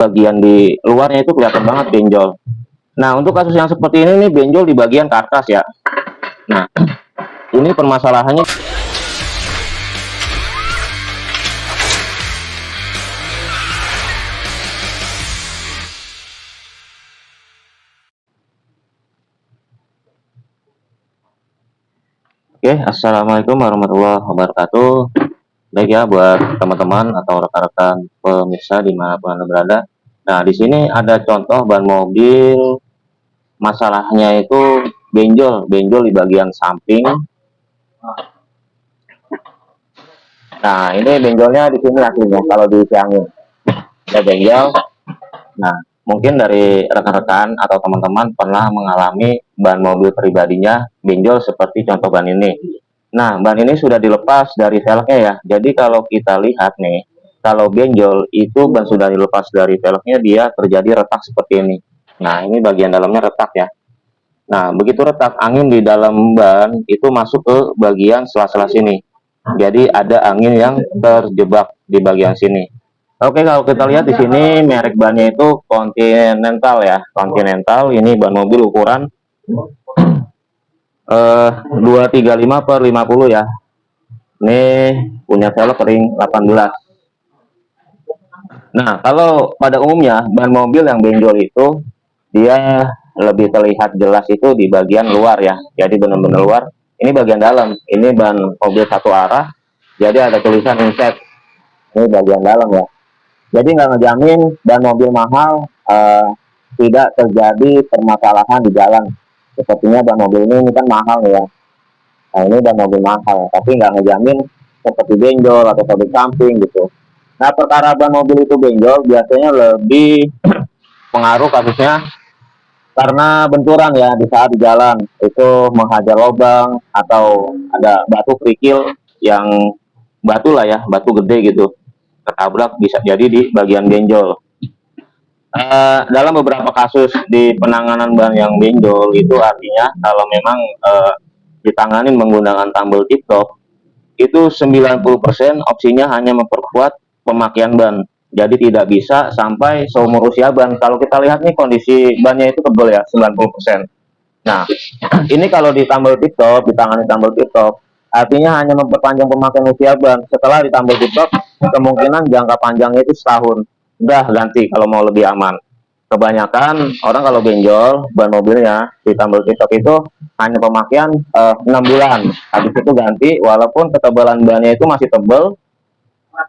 bagian di luarnya itu kelihatan banget benjol. Nah, untuk kasus yang seperti ini nih benjol di bagian karkas ya. Nah, ini permasalahannya. Oke, assalamualaikum warahmatullahi wabarakatuh. Baik ya buat teman-teman atau rekan-rekan pemirsa dimanapun Anda berada. Nah, di sini ada contoh ban mobil, masalahnya itu benjol di bagian samping. Nah, ini benjolnya di sini hasilnya kalau disiangin. Ada benjol. Nah, mungkin dari rekan-rekan atau teman-teman pernah mengalami ban mobil pribadinya benjol seperti contoh ban ini. Nah, ban ini sudah dilepas dari velgnya ya. Jadi kalau kita lihat nih, kalau benjol itu ban sudah dilepas dari velgnya, dia terjadi retak seperti ini. Nah, ini bagian dalamnya retak ya. Nah, begitu retak, angin di dalam ban itu masuk ke bagian sela-sela sini. Jadi ada angin yang terjebak di bagian sini. Oke, kalau kita lihat di sini merek bannya itu Continental ya. Continental ini ban mobil ukuran 235/50 ya. Ini punya velg ring 18. Nah, kalau pada umumnya ban mobil yang benjol itu dia lebih terlihat jelas itu di bagian luar ya. Jadi benar-benar luar. Ini bagian dalam. Ini ban mobil satu arah. Jadi ada tulisan insert. Ini bagian dalam ya. Jadi nggak ngejamin ban mobil mahal tidak terjadi permasalahan di jalan. Sepertinya ban mobil ini kan mahal ya. Nah, ini ban mobil mahal, tapi nggak ngejamin seperti benjol atau sobek samping gitu. Nah, perkara ban mobil itu benjol biasanya lebih pengaruh kasusnya karena benturan ya di saat di jalan itu menghajar lubang atau ada batu kerikil yang batu lah ya, batu gede gitu ketabrak bisa jadi di bagian benjol. Dalam beberapa kasus di penanganan ban yang benjol itu artinya kalau memang ditangani menggunakan tambal tip top itu 90% opsinya hanya memperkuat pemakaian ban. Jadi tidak bisa sampai seumur usia ban. Kalau kita lihat nih kondisi bannya itu tebal ya 90%. Nah, ini kalau ditambal tip top, ditangani tambal tip top, artinya hanya memperpanjang pemakaian usia ban. Setelah ditambal tip top, kemungkinan jangka panjangnya itu setahun. Udah ganti kalau mau lebih aman. Kebanyakan orang kalau benjol ban mobilnya ditambal tip top itu hanya pemakaian 6 bulan. Habis itu ganti walaupun ketebalan bannya itu masih tebal.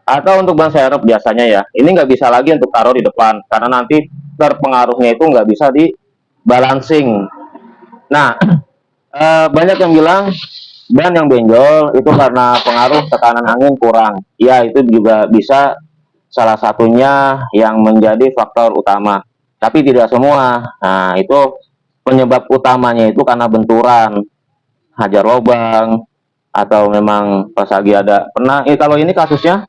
Atau untuk ban serep biasanya ya, ini nggak bisa lagi untuk taruh di depan karena nanti terpengaruhnya itu nggak bisa di balancing. Nah, banyak yang bilang ban yang benjol itu karena pengaruh tekanan angin kurang. Ya, itu juga bisa salah satunya yang menjadi faktor utama. Tapi tidak semua. Nah, itu penyebab utamanya itu karena benturan, hajar lubang, atau memang pas lagi ada pernah. Kalau ini kasusnya,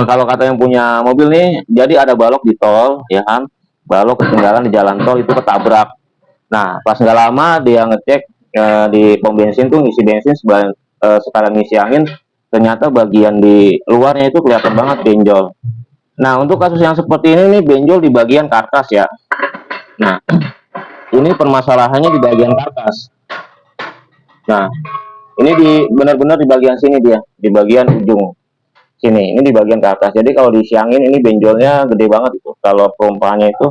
kalau kata yang punya mobil nih, jadi ada balok di tol, ya kan? Balok ketinggalan di jalan tol itu ketabrak. Nah, pas nggak lama dia ngecek di pom bensin tuh ngisi bensin sekalian ngisi angin, ternyata bagian di luarnya itu kelihatan banget benjol. Nah, untuk kasus yang seperti ini nih benjol di bagian karkas ya. Nah, ini permasalahannya di bagian karkas. Nah, ini benar-benar di bagian sini dia, di bagian ujung sini. Ini di bagian karkas. Jadi kalau disiangin ini benjolnya gede banget itu. Kalau perumpamannya itu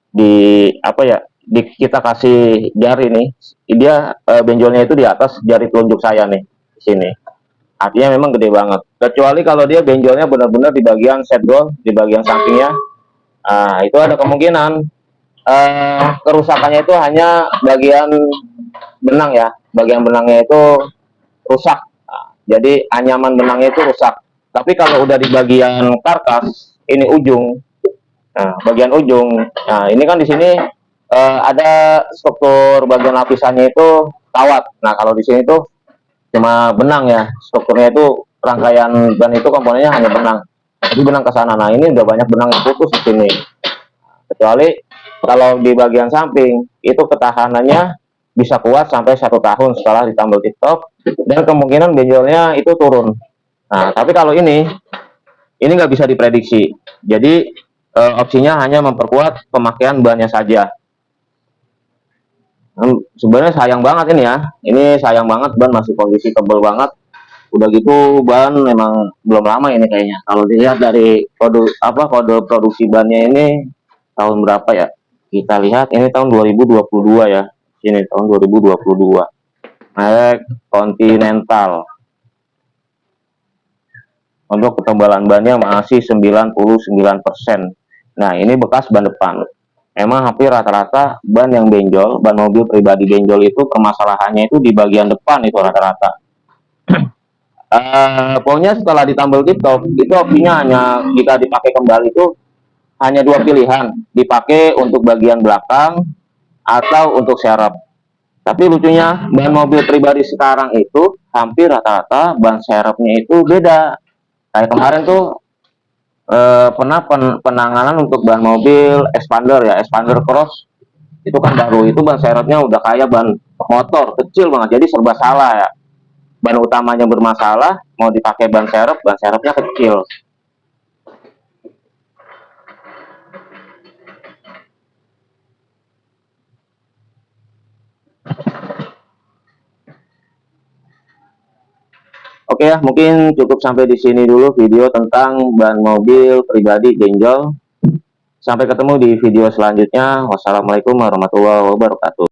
di apa ya? Kita kasih jari nih, dia benjolnya itu di atas jari telunjuk saya nih, di sini. Artinya memang gede banget. Kecuali kalau dia benjolnya benar-benar di bagian setgol, di bagian sampingnya, itu ada kemungkinan kerusakannya itu hanya bagian benang ya, bagian benangnya itu rusak. Jadi anyaman benangnya itu rusak. Tapi kalau udah di bagian karkas, ini ujung, bagian ujung, nah ini kan di sini ada struktur bagian lapisannya itu kawat. Nah kalau di sini tuh cuma benang ya, strukturnya itu rangkaian ban itu komponennya hanya benang. Jadi benang ke sana. Nah ini udah banyak benang yang putus di sini. Kecuali kalau di bagian samping itu ketahanannya bisa kuat sampai 1 tahun setelah ditambal tip top dan kemungkinan benjolnya itu turun. Nah tapi kalau ini nggak bisa diprediksi. Jadi opsinya hanya memperkuat pemakaian bannya saja. Sebenarnya sayang banget ini ya, ini sayang banget, ban masih kondisi tebel banget. Udah gitu ban memang belum lama ini kayaknya. Kalau dilihat dari kode produksi bannya ini tahun berapa ya? Kita lihat ini tahun 2022 ya. Ini tahun 2022. Merek Continental. Untuk ketebalan bannya masih 99%. Nah, ini bekas ban depan. Emang hampir rata-rata ban yang benjol, ban mobil pribadi benjol itu permasalahannya itu di bagian depan itu rata-rata. Pokoknya setelah ditambal tip top itu opsinya hanya jika dipakai kembali itu hanya dua pilihan, dipakai untuk bagian belakang atau untuk serep. Tapi lucunya ban mobil pribadi sekarang itu hampir rata-rata ban serepnya itu beda. Kayak kemarin tuh pernah penanganan untuk ban mobil expander ya, expander cross itu kan baru, itu ban serepnya udah kayak ban motor kecil banget, jadi serba salah ya. Ban utamanya bermasalah, mau dipakai ban serepnya kecil. Oke ya, mungkin cukup sampai di sini dulu video tentang ban mobil pribadi benjol. Sampai ketemu di video selanjutnya. Wassalamualaikum warahmatullahi wabarakatuh.